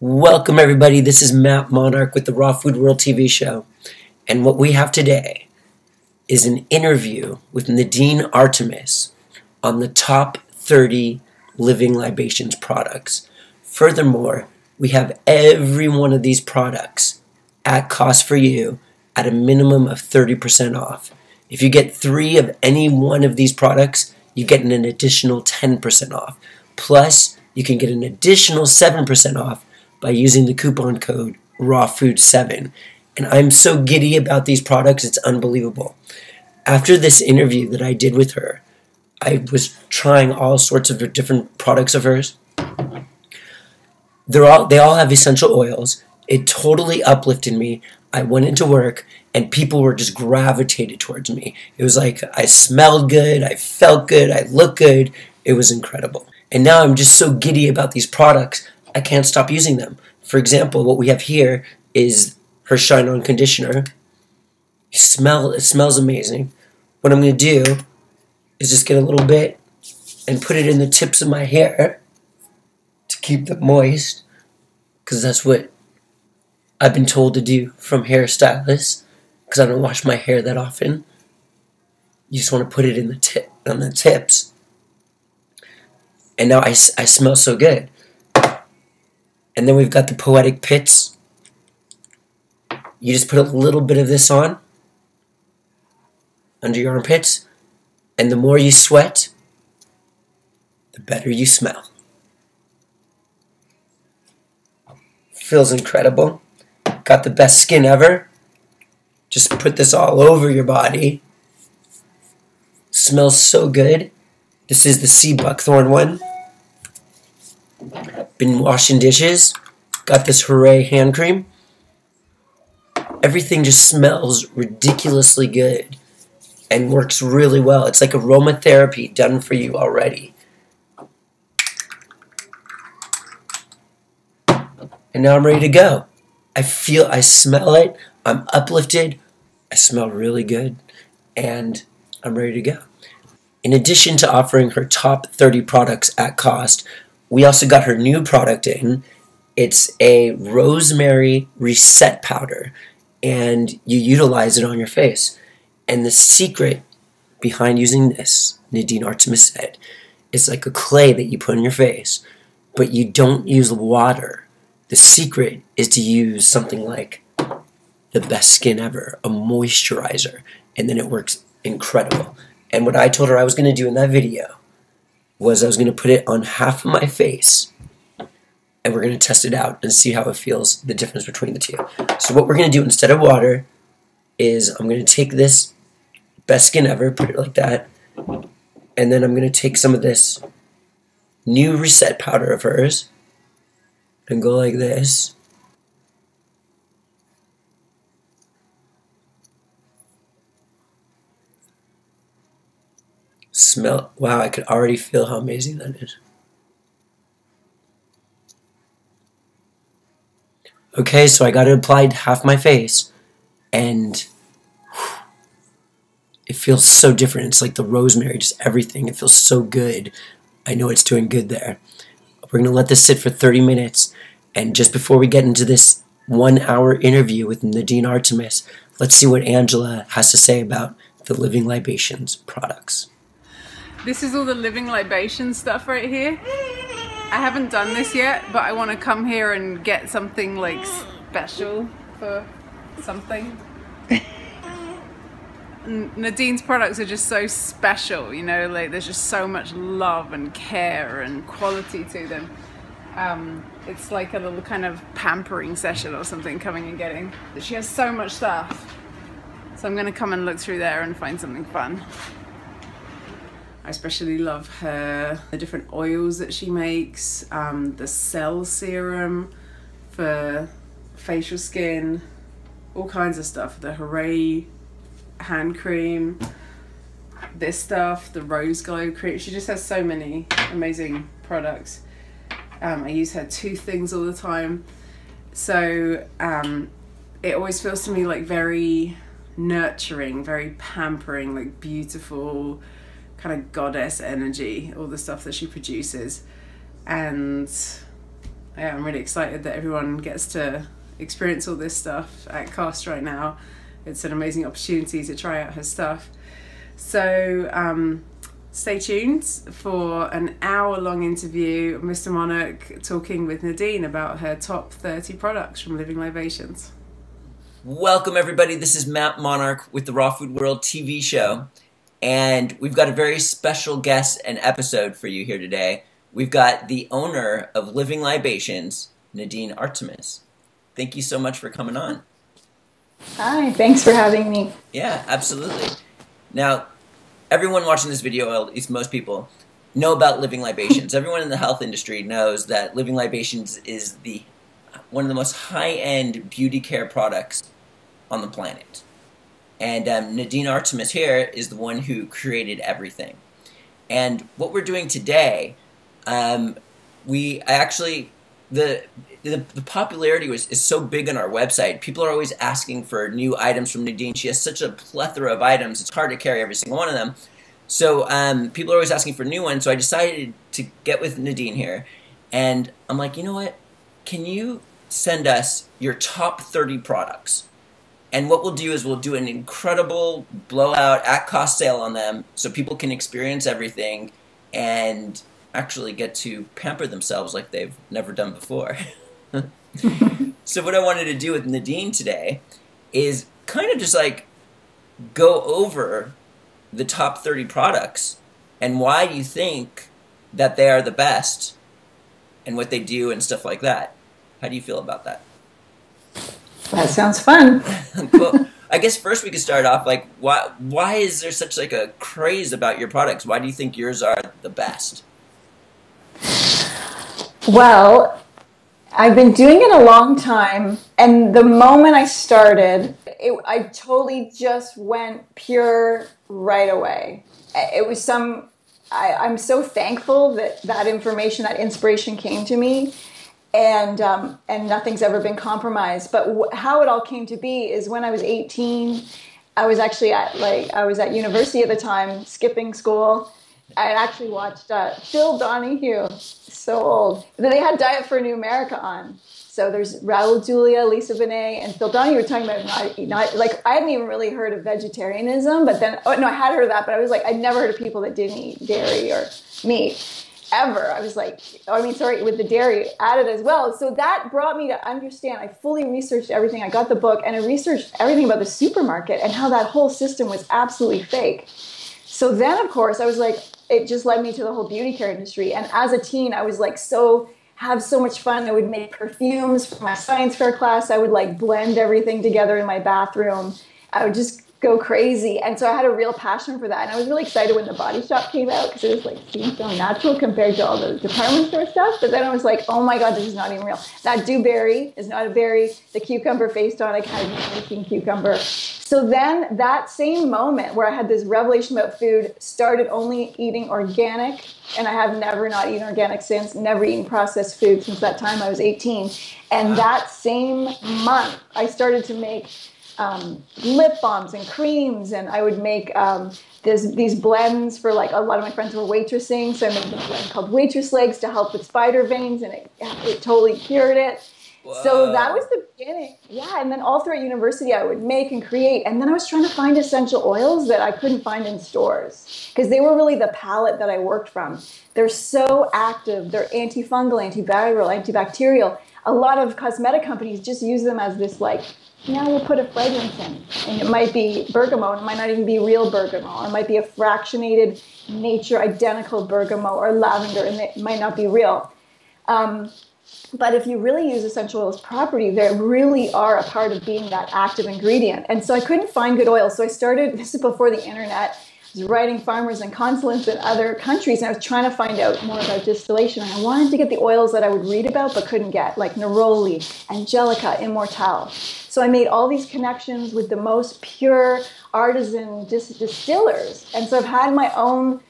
Welcome everybody, this is Matt Monarch with the Raw Food World TV show, and what we have today is an interview with Nadine Artemis on the top 30 living libations products. Furthermore, we have every one of these products at cost for you at a minimum of 30% off. If you get 3 of any one of these products, you get an additional 10% off. Plus, you can get an additional 7% off by using the coupon code RAWFOOD7. And I'm so giddy about these products, it's unbelievable. After this interview that I did with her, I was trying all sorts of different products of hers. They all have essential oils. It totally uplifted me. I went into work and people were just gravitated towards me. It was like I smelled good, I felt good, I looked good. It was incredible. And now I'm just so giddy about these products, I can't stop using them. For example, what we have here is her Shine On Conditioner. It smells amazing. What I'm going to do is just get a little bit and put it in the tips of my hair to keep them moist, because that's what I've been told to do from hairstylists, because I don't wash my hair that often. You just want to put it in the on the tips. And now I smell so good. And then we've got the Poetic Pits. You just put a little bit of this on under your armpits, and the more you sweat, the better you smell. Feels incredible. Got the best skin ever. Just put this all over your body. Smells so good. This is the sea buckthorn one. Been washing dishes. Got this Hooray hand cream. Everything just smells ridiculously good and works really well. It's like aromatherapy done for you already. And now I'm ready to go. I smell it. I'm uplifted. I smell really good. And I'm ready to go. In addition to offering her top 30 products at cost, we also got her new product in. It's a rosemary reset powder, and you utilize it on your face. And the secret behind using this, Nadine Artemis said, is like a clay that you put on your face, but you don't use water. The secret is to use something like the best skin ever, a moisturizer, and then it works incredible. And what I told her I was going to do in that video was I was going to put it on half of my face, and we're going to test it out and see how it feels, the difference between the two. So what we're going to do instead of water is I'm going to take this best skin ever, put it like that, and then I'm going to take some of this new reset powder of hers and go like this. Smell, wow, I could already feel how amazing that is. Okay, so I got it applied half my face, and it feels so different. It's like the rosemary, just everything. It feels so good. I know it's doing good there. We're going to let this sit for 30 minutes, and just before we get into this 1-hour interview with Nadine Artemis, let's see what Angela has to say about the Living Libations products. This is all the Living Libations stuff right here. I haven't done this yet, but I want to come here and get something like special for something. Nadine's products are just so special, you know, like there's just so much love and care and quality to them. It's like a little kind of pampering session or something, coming and getting. She has so much stuff. So I'm going to come and look through there and find something fun. I especially love the different oils that she makes, the cell serum for facial skin, all kinds of stuff, the Hooray hand cream, this stuff, the rose glow cream. She just has so many amazing products. I use her tooth things all the time, so it always feels to me like very nurturing, very pampering, like beautiful kind of goddess energy, all the stuff that she produces. And I'm really excited that everyone gets to experience all this stuff at cost right now. It's an amazing opportunity to try out her stuff. So stay tuned for an hour-long interview of Mr. Monarch talking with Nadine about her top 30 products from Living Libations. Welcome, everybody. This is Matt Monarch with the Raw Food World TV show, and we've got a very special guest and episode for you here today. We've got the owner of Living Libations, Nadine Artemis. Thank you so much for coming on. Hi, thanks for having me. Yeah, absolutely. Now, everyone watching this video, at least most people, know about Living Libations. Everyone in the health industry knows that Living Libations is one of the most high-end beauty care products on the planet. And Nadine Artemis here is the one who created everything. And what we're doing today, the popularity is so big on our website. People are always asking for new items from Nadine. She has such a plethora of items. It's hard to carry every single one of them. So people are always asking for new ones. So I decided to get with Nadine here. And I'm like, you know what? Can you send us your top 30 products? And what we'll do is we'll do an incredible blowout at cost sale on them so people can experience everything and actually get to pamper themselves like they've never done before. So what I wanted to do with Nadine today is kind of just like go over the top 30 products and why you think that they are the best and what they do and stuff like that. How do you feel about that? That sounds fun. Well, I guess first we could start off like why is there such like a craze about your products? Why do you think yours are the best? Well, I've been doing it a long time, and the moment I started, I totally just went pure right away. It was I'm so thankful that information, that inspiration came to me, and nothing's ever been compromised. But how it all came to be is when I was 18, I was actually I was at university at the time, skipping school. I actually watched Phil Donahue, so old. They had Diet for New America on. So there's Raul Julia, Lisa Bonet, and Phil Donahue were talking about not like I hadn't even really heard of vegetarianism, but then I had heard of that, but I was like I'd never heard of people that didn't eat dairy or meat ever. I was like, with the dairy added as well. So that brought me to understand. I fully researched everything. I got the book and I researched everything about the supermarket and how that whole system was absolutely fake. So then, of course, I was like, it just led me to the whole beauty care industry. And as a teen, I was like have so much fun. I would make perfumes for my science fair class. I would like blend everything together in my bathroom. I would just go crazy. And so I had a real passion for that. And I was really excited when the Body Shop came out because it was like seemed so natural compared to all the department store stuff. But then I was like, oh my God, this is not even real. That dewberry is not a berry. The cucumber face tonic had making cucumber. So then that same moment where I had this revelation about food, started only eating organic. And I have never not eaten organic since, never eaten processed food since that time I was 18. And that same month, I started to make lip balms and creams, and I would make these blends for like a lot of my friends were waitressing, so I made a blend called Waitress Legs to help with spider veins, and it totally cured it. Whoa. So that was the beginning. Yeah, and then all throughout university I would make and create, and then I was trying to find essential oils that I couldn't find in stores because they were really the palette that I worked from. They're so active. They're antifungal, antiviral, antibacterial. A lot of cosmetic companies just use them as this like, we'll put a fragrance in. And it might be bergamot, and it might not even be real bergamot. Or it might be a fractionated nature identical bergamot or lavender, and it might not be real. But if you really use essential oils properly, they really are a part of being that active ingredient. And so I couldn't find good oils. So I started, this is before the internet, I was writing farmers and consulates in other countries, and I was trying to find out more about distillation. And I wanted to get the oils that I would read about but couldn't get, like neroli, angelica, immortelle. So I made all these connections with the most pure artisan distillers. And so I've had my own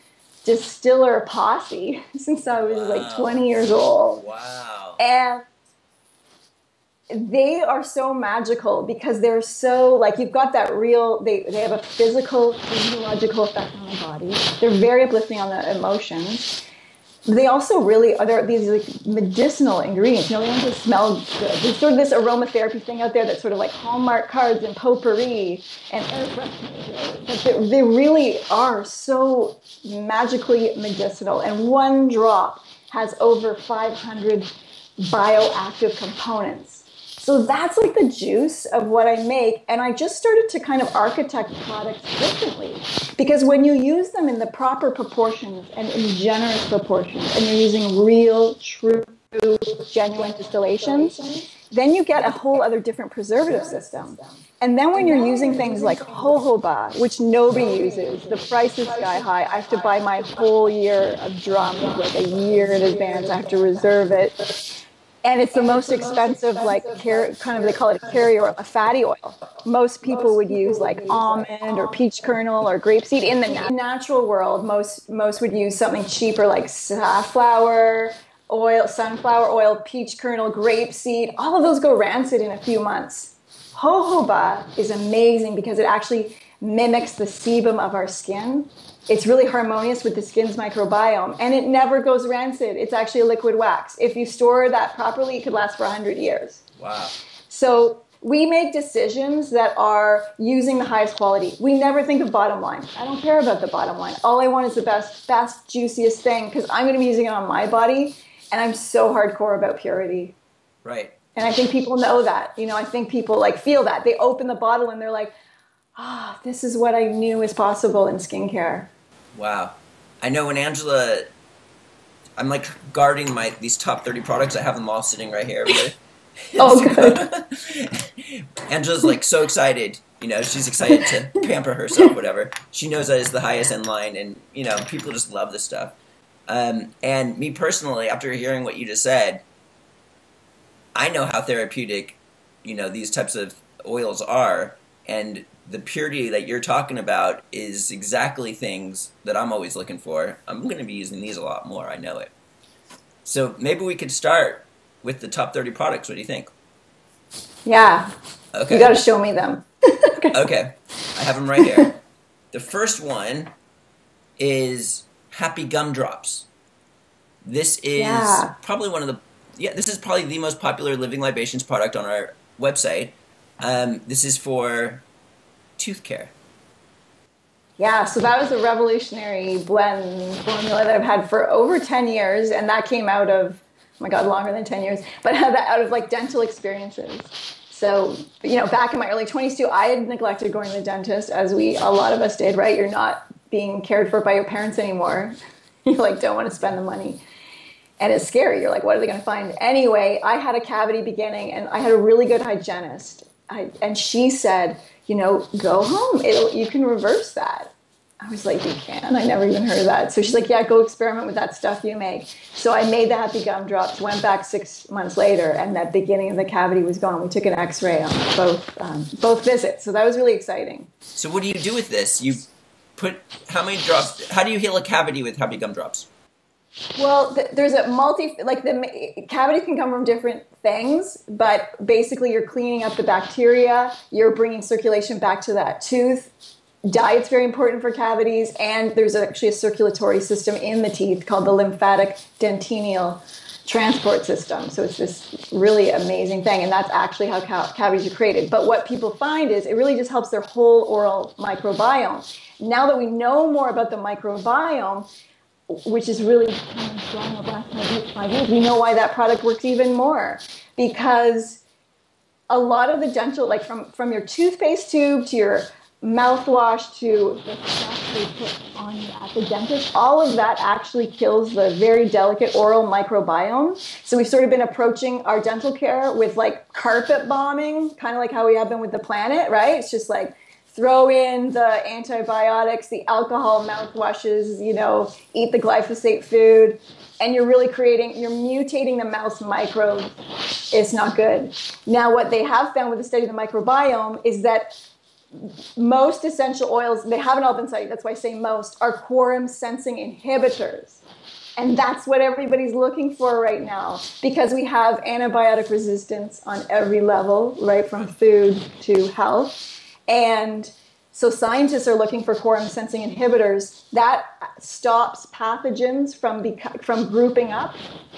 distiller posse since I was like 20 years old. Wow. And they are so magical because they're so, like, you've got that real, they have a physical, physiological effect on the body. They're very uplifting on the emotions. They also really are there these like medicinal ingredients. You know, they don't just smell good. There's sort of this aromatherapy thing out there that's sort of like Hallmark cards and potpourri and air fresheners. But they really are so magically medicinal. And one drop has over 500 bioactive components. So that's like the juice of what I make. And I just started to kind of architect products differently. Because when you use them in the proper proportions and in generous proportions, and you're using real, true, genuine distillations, then you get a whole other different preservative system. And then when you're using things like jojoba, which nobody uses, the price is sky high. I have to buy my whole year of drums like a year in advance. I have to reserve it. And it's the most expensive, like, kind of, they call it a carrier oil, a fatty oil. Most people would use like almond or peach kernel or grapeseed. In the natural world, most would use something cheaper like safflower oil, sunflower oil, peach kernel, grapeseed. All of those go rancid in a few months. Jojoba is amazing because it actually mimics the sebum of our skin. It's really harmonious with the skin's microbiome, and it never goes rancid. It's actually a liquid wax. If you store that properly, it could last for 100 years. Wow. So we make decisions that are using the highest quality. We never think of bottom line. I don't care about the bottom line. All I want is the best, juiciest thing, because I'm going to be using it on my body, and I'm so hardcore about purity. Right. And I think people know that. You know, I think people like feel that. They open the bottle and they're like, this is what I knew was possible in skincare. Wow. I know when Angela, I'm like guarding these top 30 products. I have them all sitting right here. Oh, good. Angela's like so excited. You know, she's excited to pamper herself, whatever. She knows that it's the highest end line, and, you know, people just love this stuff. And me personally, after hearing what you just said, I know how therapeutic, you know, these types of oils are, and the purity that you're talking about is exactly things that I'm always looking for. I'm going to be using these a lot more. I know it. So maybe we could start with the top 30 products. What do you think? Yeah. Okay. You got to show me them. Okay. I have them right here. The first one is Happy Gumdrops. This is probably this is probably the most popular Living Libations product on our website. This is for tooth care. Yeah, so that was a revolutionary blend formula that I've had for over 10 years, and that came out of, oh my God, longer than 10 years, but out of like dental experiences. So, you know, back in my early 20s too, I had neglected going to the dentist, as a lot of us did, right? You're not being cared for by your parents anymore. You like don't want to spend the money. And it's scary. You're like, what are they going to find? Anyway, I had a cavity beginning, and I had a really good hygienist. And she said, you know, go home. You can reverse that. I was like, you can? I never even heard of that. So she's like, yeah, go experiment with that stuff you make. So I made the Happy Gumdrops, went back 6 months later, and that beginning of the cavity was gone. We took an x-ray on both visits. So that was really exciting. So what do you do with this? You put how many drops? How do you heal a cavity with Happy Gumdrops? Well, there's a the cavity can come from different things, but basically you're cleaning up the bacteria, you're bringing circulation back to that tooth. Diet's very important for cavities, and there's actually a circulatory system in the teeth called the lymphatic dentinal transport system. So it's this really amazing thing, and that's actually how cavities are created. But what people find is it really just helps their whole oral microbiome. Now that we know more about the microbiome, which is really strong over the last 5 years, we know why that product works even more. Because a lot of the dental, like from your toothpaste tube to your mouthwash to the stuff they put on you at the dentist, all of that actually kills the very delicate oral microbiome. So we've sort of been approaching our dental care with like carpet bombing, kind of like how we have been with the planet, right? It's just like, throw in the antibiotics, the alcohol mouthwashes, you know, eat the glyphosate food, and you're really you're mutating the mouth's microbe. It's not good. Now, what they have found with the study of the microbiome is that most essential oils, they haven't all been studied, that's why I say most, are quorum sensing inhibitors. And that's what everybody's looking for right now, because we have antibiotic resistance on every level, right, from food to health. And So scientists are looking for quorum sensing inhibitors that stops pathogens from grouping up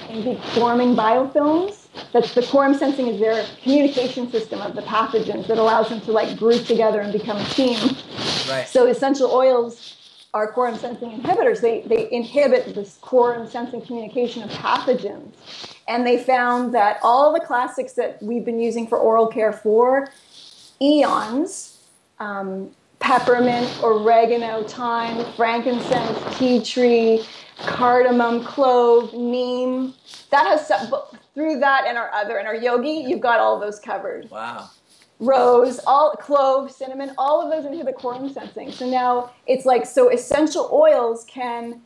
and forming biofilms. That's the quorum sensing is their communication system of the pathogens that allows them to like group together and become a team. Right. So essential oils are quorum sensing inhibitors. They inhibit this quorum sensing communication of pathogens. And they found that all the classics that we've been using for oral care for eons, peppermint, oregano, thyme, frankincense, tea tree, cardamom, clove, neem. That has through that and our yogi, you've got all those covered. Wow. Rose, clove, cinnamon, all of those inhibit quorum sensing. So now it's like essential oils can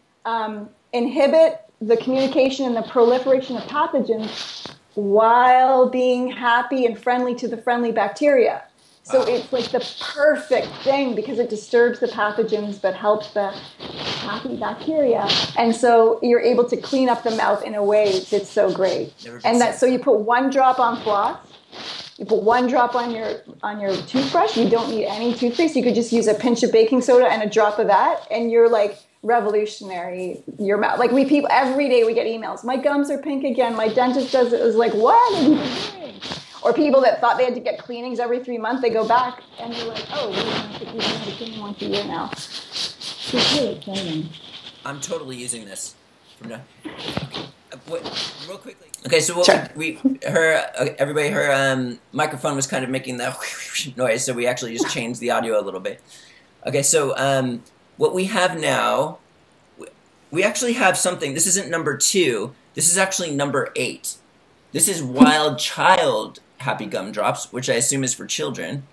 inhibit the communication and the proliferation of pathogens while being happy and friendly to the friendly bacteria. So it's like the perfect thing because it disturbs the pathogens but helps the happy bacteria. And so you're able to clean up the mouth in a way that's so great. So you put 1 drop on floss, you put 1 drop on your toothbrush. You don't need any toothpaste. You could just use a pinch of baking soda and a drop of that, and you're like revolutionary your mouth. Like people every day we get emails. My gums are pink again. My dentist does it. It was like, what are you doing? Or people that thought they had to get cleanings every 3 months, they go back and they're like, oh, we don't have to keep cleaning once a year now. It's really exciting. I'm totally using this from now. Real quickly. Okay, so her microphone was kind of making that noise, so we actually just changed the audio a little bit. Okay, so what we have now, we actually have something. This isn't number 2. This is actually number 8. This is Wild Child Happy Gumdrops, which I assume is for children.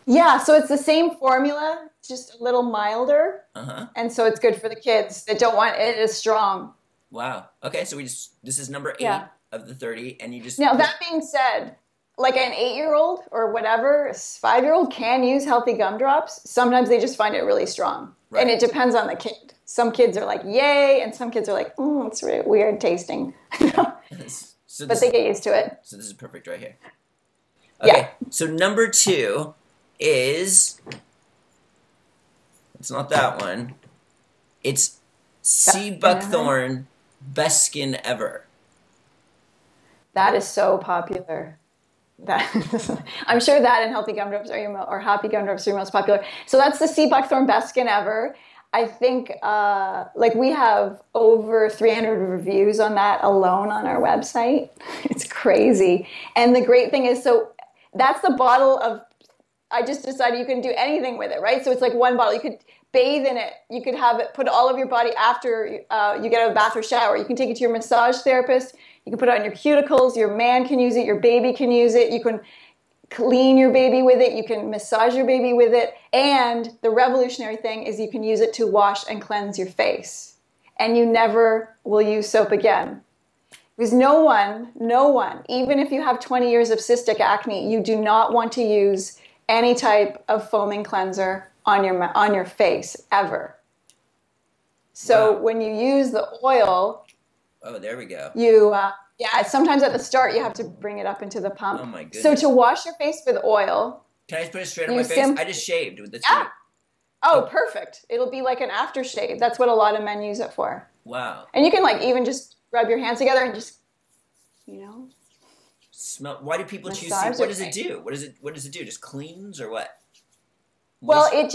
Yeah, so it's the same formula, just a little milder. Uh-huh. And so it's good for the kids that don't want it as strong. Wow. Okay, so this is number 8 of the 30, and you just... Now, that being said, like an 8-year-old or whatever, a 5-year-old can use healthy gumdrops. Sometimes they just find it really strong. Right. And it depends on the kid. Some kids are like, yay, and some kids are like, it's really weird tasting. But they get used to it. So this is perfect right here. Okay, yeah. So number 2 is... It's not that one. It's Sea Buckthorn Best Skin Ever. That is so popular. I'm sure that and Healthy Gumdrops or Happy Gumdrops are your most popular. So that's the Sea Buckthorn Best Skin Ever. I think we have over 300 reviews on that alone on our website. It's crazy. And the great thing is, so that's the bottle of, I just decided you can do anything with it, right? So it's like 1 bottle. You could bathe in it. You could have it put all of your body after you get out of the bath or shower. You can take it to your massage therapist. You can put it on your cuticles. Your man can use it. Your baby can use it. You can clean your baby with it. You can massage your baby with it. And the revolutionary thing is you can use it to wash and cleanse your face. And you never will use soap again. Because no one, even if you have 20 years of cystic acne, you do not want to use any type of foaming cleanser on your face ever. So when you use the oil, there we go. You sometimes at the start you have to bring it up into the pump. Oh my goodness. So to wash your face with oil, can I just put it straight on my face? I just shaved with this. Yeah. Oh, perfect. It'll be like an aftershave. That's what a lot of men use it for. Wow. And you can even just rub your hands together and just smell. Why do people choose? What does it do? What does it do? Just cleans or what? Well, it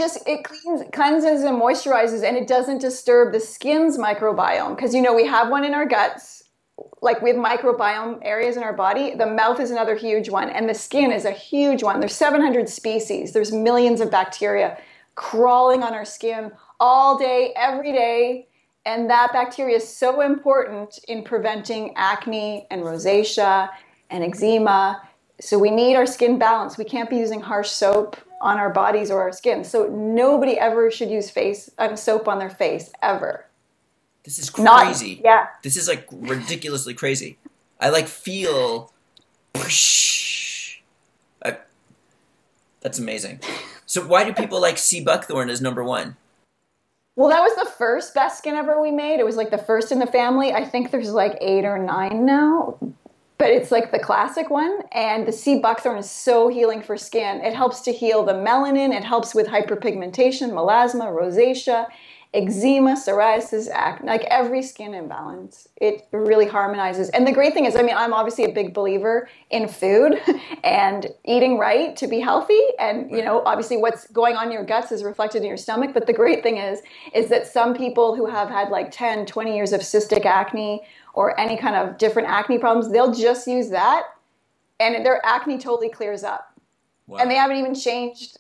cleanses and moisturizes, and it doesn't disturb the skin's microbiome. Because, we have one in our guts, like we have microbiome areas in our body. The mouth is another huge one, and the skin is a huge one. There's 700 species. There's millions of bacteria crawling on our skin all day, every day. And that bacteria is so important in preventing acne and rosacea and eczema. So we need our skin balance. We can't be using harsh soap on our bodies or our skin. So nobody ever should use soap on their face, ever. This is crazy. Yeah. This is ridiculously crazy. I feel... That's amazing. So why do people like Sea Buckthorn as number 1? Well, that was the first Best Skin Ever we made. It was the first in the family. I think there's 8 or 9 now. but it's like the classic one. And the sea buckthorn is so healing for skin. It helps to heal the melanin. It helps with hyperpigmentation, melasma, rosacea, eczema, psoriasis, acne, like every skin imbalance. It really harmonizes. And the great thing is, I mean, I'm obviously a big believer in food and eating right to be healthy. And, you know, obviously what's going on in your guts is reflected in your stomach. But the great thing is that some people who have had like 10, 20 years of cystic acne or any kind of different acne problems, they'll just use that and their acne totally clears up. Wow. And they haven't even changed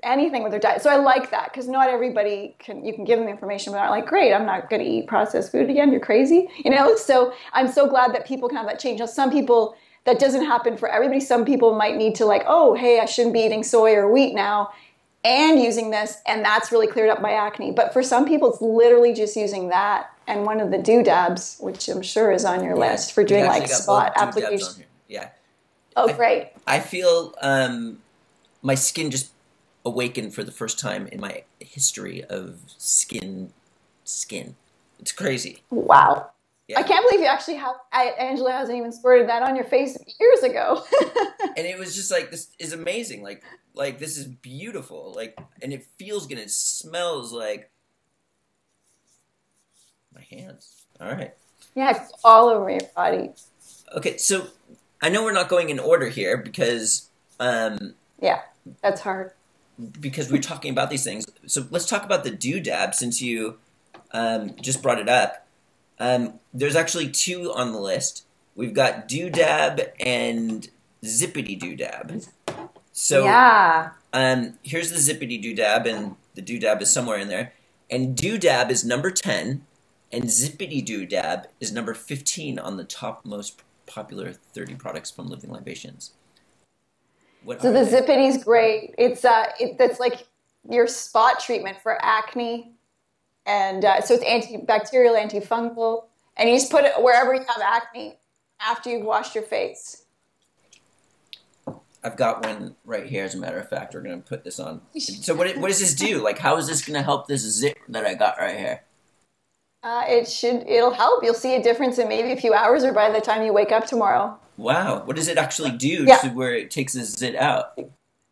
anything with their diet. So I like that because not everybody you can give them the information, but they're like, great, I'm not going to eat processed food again. You're crazy. You know, so I'm so glad that people can have that change. Now, some people, that doesn't happen for everybody. Some people might need to like, oh, hey, I shouldn't be eating soy or wheat now and using this. And that's really cleared up my acne. But for some people, it's literally just using that. And one of the doodads, which I'm sure is on your list for doing like spot application. Yeah. Oh, great. I feel my skin just awakened for the first time in my history of skin. It's crazy. Wow. Yeah. I can't believe you actually have, Angela hasn't even squirted that on your face years ago. And it was just like, this is amazing. Like this is beautiful. Like, and it feels good. It smells like my hands. All right. Yeah, it's all over your body. Okay, so I know we're not going in order here because yeah, that's hard. Because we're talking about these things. So let's talk about the doodab since you just brought it up. There's actually two on the list. We've got doodab and zippity doodab. So yeah. Here's the zippity doodab, and the doodab is somewhere in there. And doodab is number 10, and zippity doodab is number 15 on the top most popular 30 products from Living Libations. So the zippity's great. It's that's like your spot treatment for acne, and so it's antibacterial, antifungal, and you just put it wherever you have acne after you've washed your face. I've got one right here. As a matter of fact, we're gonna put this on. So what does this do? Like, how is this gonna help this zip that I got right here? It'll help. You'll see a difference in maybe a few hours or by the time you wake up tomorrow. Wow. What does it actually do to where it takes the zit out?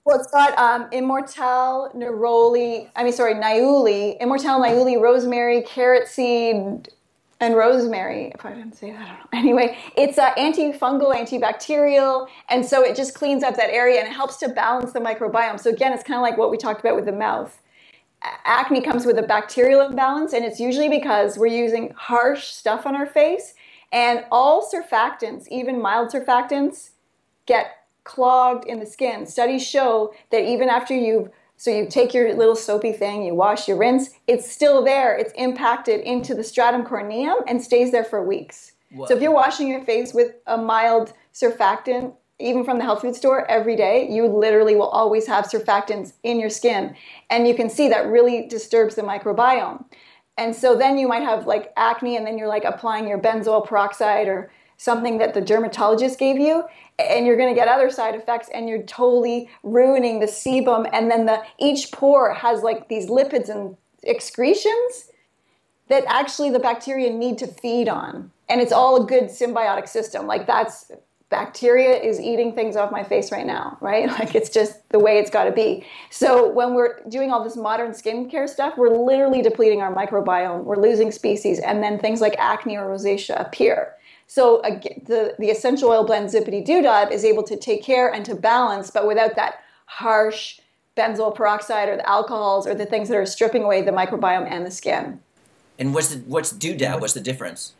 Well, it's got Immortelle, Niuli, Immortelle, Niuli, rosemary, carrot seed, and rosemary. If I didn't say that, I don't know. Anyway, it's antifungal, antibacterial, and so it just cleans up that area and it helps to balance the microbiome. So again, it's kind of like what we talked about with the mouth. Acne comes with a bacterial imbalance, and it's usually because we're using harsh stuff on our face, and all surfactants, even mild surfactants, get clogged in the skin. Studies show that even after you take your little soapy thing, you wash, you rinse, it's still there. It's impacted into the stratum corneum and stays there for weeks. Whoa. So if you're washing your face with a mild surfactant, even from the health food store every day, you literally will always have surfactants in your skin. And you can see that really disturbs the microbiome. And so then you might have like acne, and then you're like applying your benzoyl peroxide or something that the dermatologist gave you, and you're going to get other side effects, and you're totally ruining the sebum. And then each pore has like these lipids and excretions that actually the bacteria need to feed on. And it's all a good symbiotic system. Like bacteria is eating things off my face right now, right? Like it's just the way it's got to be. So when we're doing all this modern skincare stuff, we're literally depleting our microbiome. We're losing species, and then things like acne or rosacea appear. So the essential oil blend Zippity Doodad is able to take care and to balance, but without that harsh benzoyl peroxide or the alcohols or the things that are stripping away the microbiome and the skin. And what's doodad? What's the difference?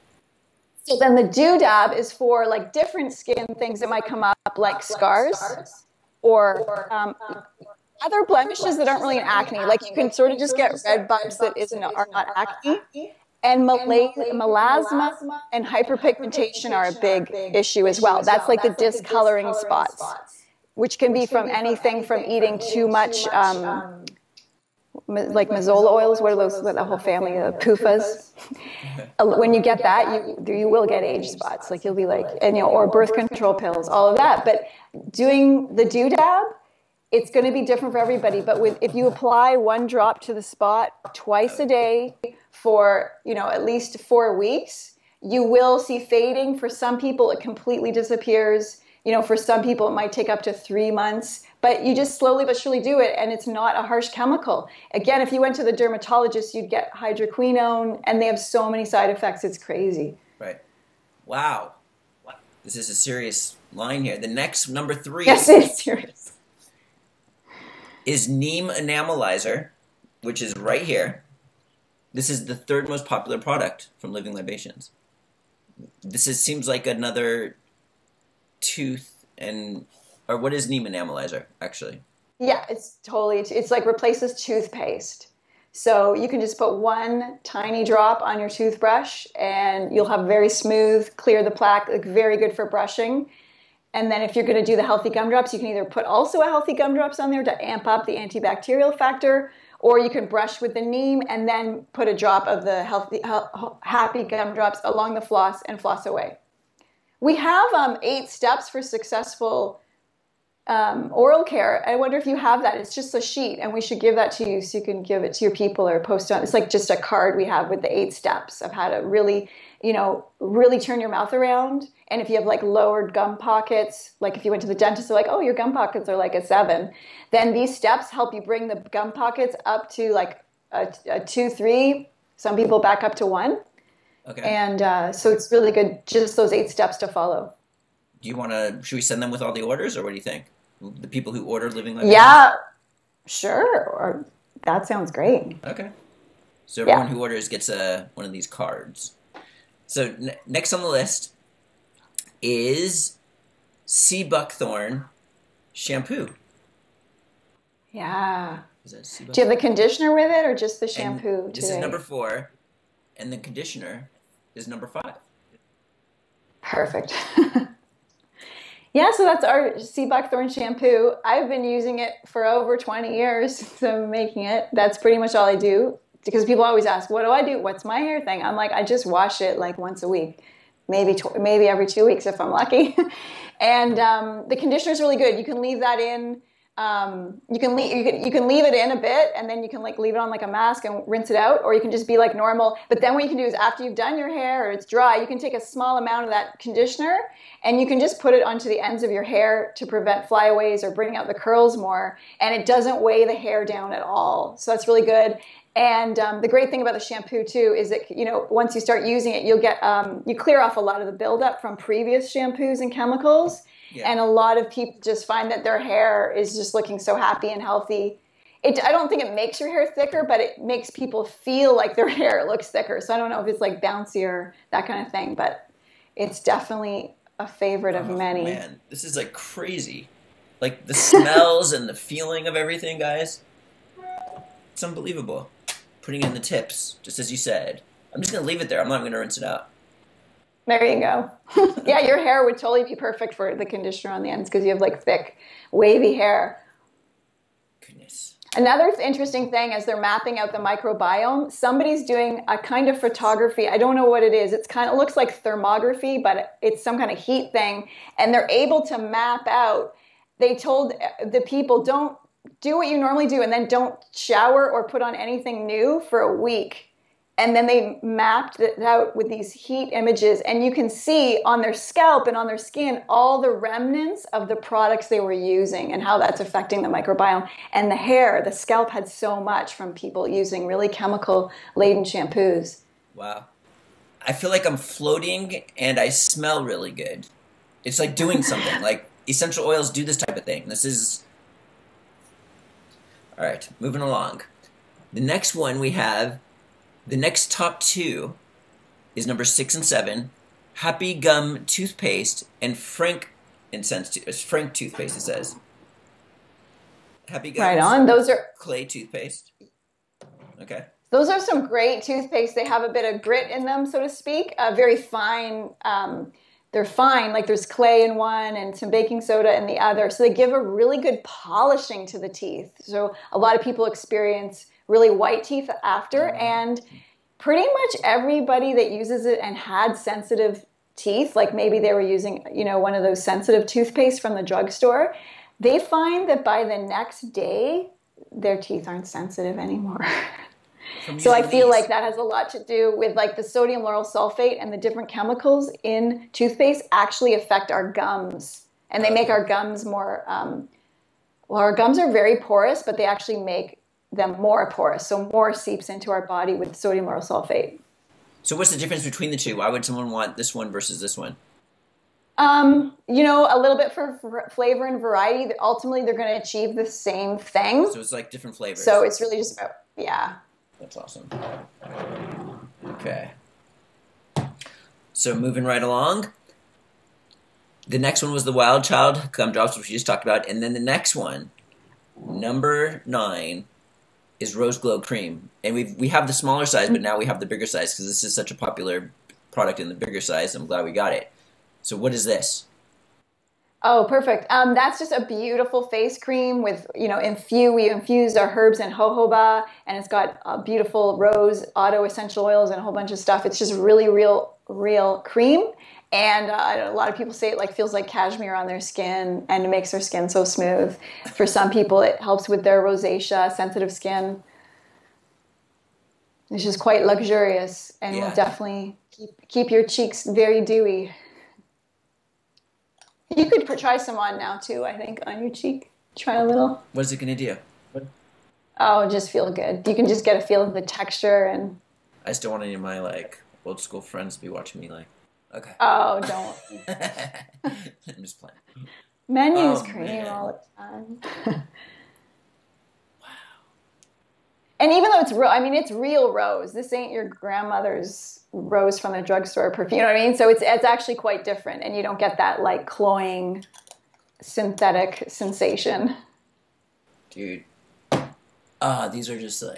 So then the doodad is for like different skin things that might come up, like scars or other blemishes that aren't really an acne. Like you can sort of just get red bumps that are not acne. And melasma and hyperpigmentation are a big issue as well. That's like the discoloring spots, which can be from anything from eating too much like mazola oils. What are those? The whole family of PUFAs. When you get that, you will get age spots. Like you'll be like, or birth control pills, all of that. But doing the doodab, it's going to be different for everybody. But if you apply one drop to the spot twice a day for at least 4 weeks, You will see fading. For some people, it completely disappears. You know, for some people, it might take up to 3 months, but you just slowly but surely do it, and it's not a harsh chemical. Again, if you went to the dermatologist, you'd get hydroquinone, and they have so many side effects. It's crazy. Right. Wow. This is a serious line here. The next, number 3. Yes, it's serious. Is Neem Enamel Iser, which is right here. This is the 3rd most popular product from Living Libations. Seems like another tooth or what is Neem Enamel Iser, actually? Yeah, it's like replaces toothpaste. So you can just put 1 tiny drop on your toothbrush and you'll have very smooth, clear the plaque, like very good for brushing. And then if you're going to do the healthy gumdrops, you can either put also a healthy gumdrops on there to amp up the antibacterial factor, or you can brush with the neem and then put a drop of the happy gumdrops along the floss and floss away. We have 8 steps for successful oral care. I wonder if you have that. It's just a sheet, and we should give that to you so you can give it to your people or post on. It's like just a card we have with the 8 steps of how to really, really turn your mouth around. And if you have like lowered gum pockets, like if you went to the dentist, they're like, oh, your gum pockets are like a 7. Then these steps help you bring the gum pockets up to like a 2, 3. Some people back up to 1. Okay. And so it's really good, just those 8 steps to follow. Should we send them with all the orders, or what do you think? The people who order Living Libations? Yeah, sure. Or that sounds great. Okay. So everyone who orders gets one of these cards. So next on the list is sea buckthorn shampoo. Yeah. Is that sea Do you have the conditioner with it, or just the shampoo? This is number 4, and the conditioner is number 5. Perfect. Yeah, so that's our sea buckthorn shampoo. I've been using it for over 20 years, so I'm making it. That's pretty much all I do, because people always ask, what do I do? What's my hair thing? I'm like, I just wash it like once a week, maybe every 2 weeks if I'm lucky. And the conditioner is really good. You can leave that in. You can leave it in a bit, and then you can like leave it on like a mask and rinse it out, or you can just be like normal. But then what you can do is, after you've done your hair or it's dry, you can take a small amount of that conditioner and you can just put it onto the ends of your hair to prevent flyaways or bring out the curls more, and it doesn't weigh the hair down at all. So that's really good. And the great thing about the shampoo too is that, once you start using it, you'll get you clear off a lot of the buildup from previous shampoos and chemicals. Yeah. And a lot of people just find that their hair is just looking so happy and healthy. I don't think it makes your hair thicker, but it makes people feel like their hair looks thicker. So I don't know if it's like bouncier, that kind of thing, but it's definitely a favorite of many. Man, this is like crazy. Like the smells and the feeling of everything, guys. It's unbelievable. Putting in the tips, just as you said. I'm just going to leave it there. I'm not going to rinse it out. There you go. Yeah, your hair would totally be perfect for the conditioner on the ends because you have like thick, wavy hair. Goodness. Another interesting thing, as they're mapping out the microbiome, somebody's doing a kind of photography. I don't know what it is. It looks like thermography, but it's some kind of heat thing. And they're able to map out. They told the people, don't do what you normally do, and then don't shower or put on anything new for a week. And then they mapped it out with these heat images, and you can see on their scalp and on their skin all the remnants of the products they were using and how that's affecting the microbiome. And the hair, the scalp had so much from people using really chemical-laden shampoos. Wow. I feel like I'm floating and I smell really good. It's like doing something. Like essential oils do this type of thing. This is... All right, moving along. The next one we have... The next top 2 is number 6 and 7, Happy Gum Toothpaste and Frank Frank Toothpaste, it says. Happy Gum. Right on. Those are clay toothpaste. Okay. Those are some great toothpaste. They have a bit of grit in them, so to speak. Very fine. They're fine. Like there's clay in one and some baking soda in the other. So they give a really good polishing to the teeth. So a lot of people experience really white teeth after, and pretty much everybody that uses it and had sensitive teeth, like maybe they were using, one of those sensitive toothpaste from the drugstore, they find that by the next day, their teeth aren't sensitive anymore. From So I using feel these. like that has a lot to do with like the sodium lauryl sulfate, and the different chemicals in toothpaste actually affect our gums, and they make Okay. our gums more. Well, our gums are very porous, but they actually make them more porous, so more seeps into our body with sodium lauryl sulfate. So what's the difference between the two? Why would someone want this one versus this one? A little bit for flavor and variety. Ultimately, they're going to achieve the same thing. So it's like different So flavors. it's really just about, yeah. That's awesome. Okay. So moving right along. The next one was the Wild Child Gumdrops, which we just talked about. And then the next one, number 9, is Rose Glow Cream. And we have the smaller size, but now we have the bigger size because this is such a popular product in the bigger size. I'm glad we got it. So what is this? Oh, perfect. That's just a beautiful face cream with, we infused our herbs and jojoba, and it's got beautiful rose auto essential oils and a whole bunch of stuff. It's just really real cream. And a lot of people say it feels like cashmere on their skin, and it makes their skin so smooth. For some people, it helps with their rosacea, sensitive skin. It's just quite luxurious, and will definitely keep your cheeks very dewy. You could try some on now too, I think, on your cheek. Try a little. What is it going to do? Oh, just feel good. You can just get a feel of the texture and. I just don't want any of my old school friends to be watching me okay. Oh, don't. I'm just playing. Men use cream all the time. And even though it's real rose. This ain't your grandmother's rose from the drugstore perfume. You know what I mean? So it's actually quite different, and you don't get that cloying synthetic sensation. Dude. These are just all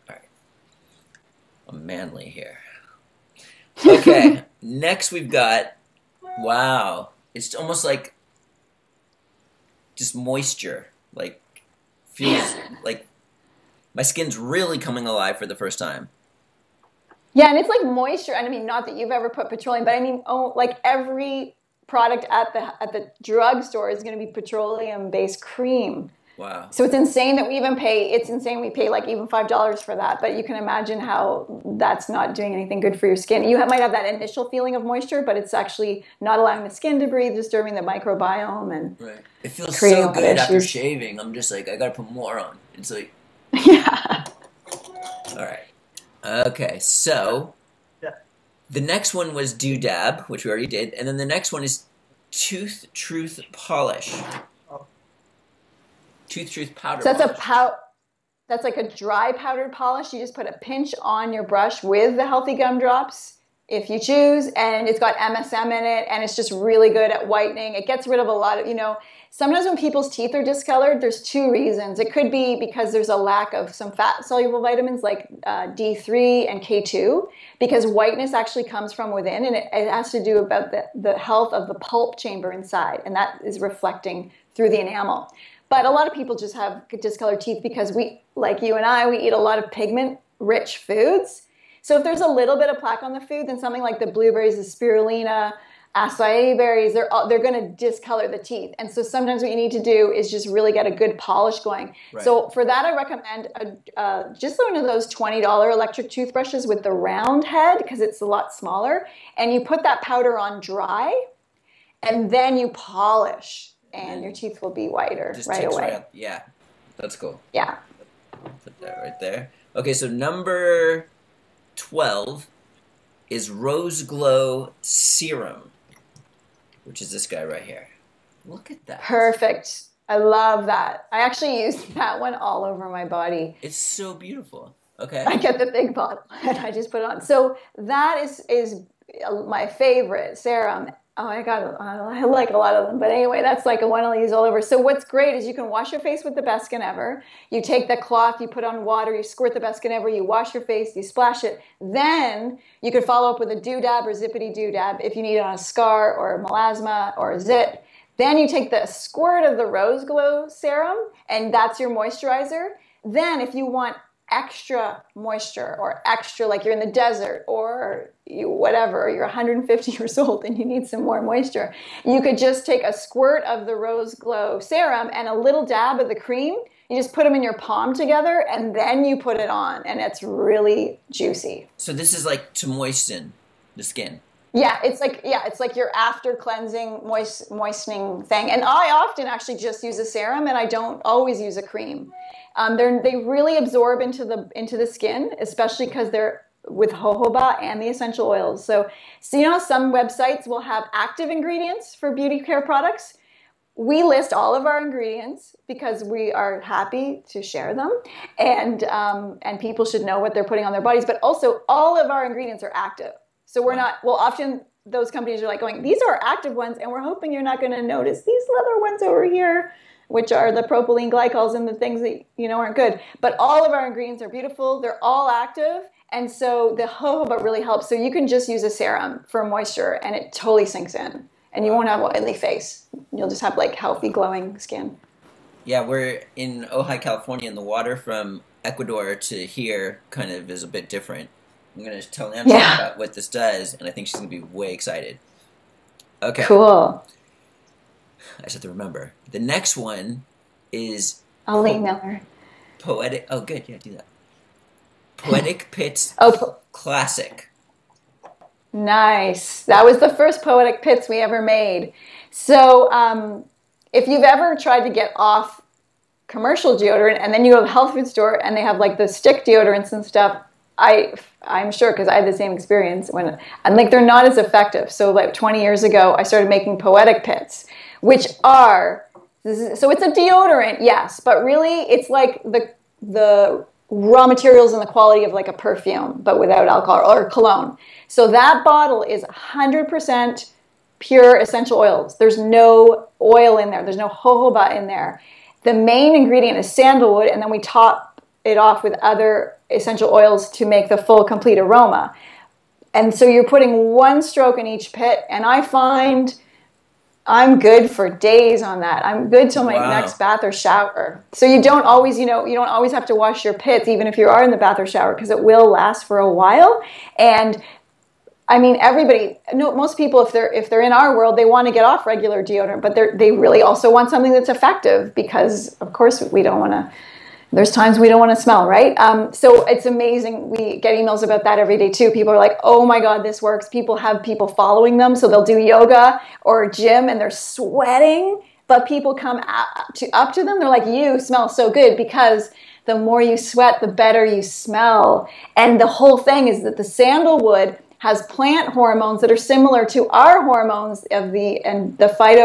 right. I'm manly here. Okay, next we've got, wow, it's almost like just moisture. Feels like my skin's really coming alive for the first time. Yeah, and it's like moisture. And I mean, not that you've ever put petroleum, but I mean, every product at the drugstore is going to be petroleum-based cream. Wow. So it's insane that we pay even $5 for that. But you can imagine how that's not doing anything good for your skin. You might have that initial feeling of moisture, but it's actually not allowing the skin to breathe, disturbing the microbiome, and right. It feels creating so good after issues. shaving. I'm just I gotta put more on. It's Yeah. All right. Okay, so the next one was Doodab, which we already did, and then the next one is Tooth Truth Polish. Tooth Truth powder. So that's like a dry powdered polish. You just put a pinch on your brush with the healthy gumdrops, if you choose, and it's got MSM in it, and it's just really good at whitening. It gets rid of a lot of, sometimes when people's teeth are discolored, there's 2 reasons. It could be because there's a lack of some fat-soluble vitamins like D3 and K2, because whiteness actually comes from within, and it has to do about the health of the pulp chamber inside, and that is reflecting through the enamel. But a lot of people just have discolored teeth because we, like you and I, we eat a lot of pigment-rich foods. So if there's a little bit of plaque on the food, then something like the blueberries, the spirulina, acai berries, they're going to discolor the teeth. And so sometimes what you need to do is just really get a good polish going. Right. So for that, I recommend just one of those $20 electric toothbrushes with the round head, because it's a lot smaller. And you put that powder on dry, and then you polish. And your teeth will be whiter right away. Yeah, that's cool. Yeah. Put that right there. Okay, so number 12 is Rose Glow Serum, which is this guy right here. Look at that. Perfect. I love that. I actually use that one all over my body. It's so beautiful. Okay. I get the big bottle and I just put it on. So that is my favorite serum. Oh, I like a lot of them. But anyway, that's like a one I'll use all over. So what's great is you can wash your face with the best skin ever. You take the cloth, you put on water, you squirt the best skin ever, you wash your face, you splash it. Then you could follow up with a doodab or zippity doodab if you need it on a scar or a melasma or a zit. Then you take the squirt of the Rose Glow serum, and that's your moisturizer. Then if you want extra moisture or extra, like you're in the desert or whatever, you're 150 years old and you need some more moisture, you could just take a squirt of the Rose Glow serum and a little dab of the cream. You just put them in your palm together and then you put it on, and it's really juicy. So this is like to moisten the skin. Yeah, it's like your after cleansing moistening thing. And I often actually just use a serum, and I don't always use a cream. They really absorb into the skin, especially because they're with jojoba and the essential oils. So you know, some websites will have active ingredients for beauty care products. We list all of our ingredients because we are happy to share them, and people should know what they're putting on their bodies. But also, all of our ingredients are active. So we're not, well, often those companies are like going, these are active ones, and we're hoping you're not going to notice these other ones over here, which are the propylene glycols and the things that, you know, aren't good. But all of our ingredients are beautiful. They're all active. And so the jojoba really helps. So you can just use a serum for moisture, and it totally sinks in. And you won't have an oily face. You'll just have like healthy, glowing skin. Yeah, we're in Ojai, California, and the water from Ecuador to here kind of is a bit different. I'm going to tell Angela about what this does, and I think she's going to be way excited. Okay. Cool. I just have to remember. The next one is... Lee Miller. Poetic... Oh, good. Yeah, do that. Poetic Pits Classic. Nice. That was the first Poetic Pits we ever made. So if you've ever tried to get off commercial deodorant, and then you go to a health food store, and they have like the stick deodorants and stuff, I'm sure, because I had the same experience and like they're not as effective. So like 20 years ago, I started making Poetic Pits, which are, so it's a deodorant, yes, but really it's like the raw materials and the quality of like a perfume, but without alcohol, or cologne. So that bottle is 100% pure essential oils. There's no oil in there. There's no jojoba in there. The main ingredient is sandalwood, and then we top it off with other essential oils to make the full, complete aroma. And so you're putting one stroke in each pit, and I find I'm good for days on that. I'm good till my next bath or shower. So you don't always, you don't always have to wash your pits, even if you are in the bath or shower, because it will last for a while. And I mean, most people, if they're in our world, they want to get off regular deodorant, but they really also want something that's effective, because of course we don't want to. There's times we don't want to smell, right? So it's amazing. We get emails about that every day too. People are like, oh my God, this works. People have people following them. So they'll do yoga or gym and they're sweating, but people come up to them. They're like, you smell so good, because the more you sweat, the better you smell. And the whole thing is that the sandalwood has plant hormones that are similar to our hormones of the phyto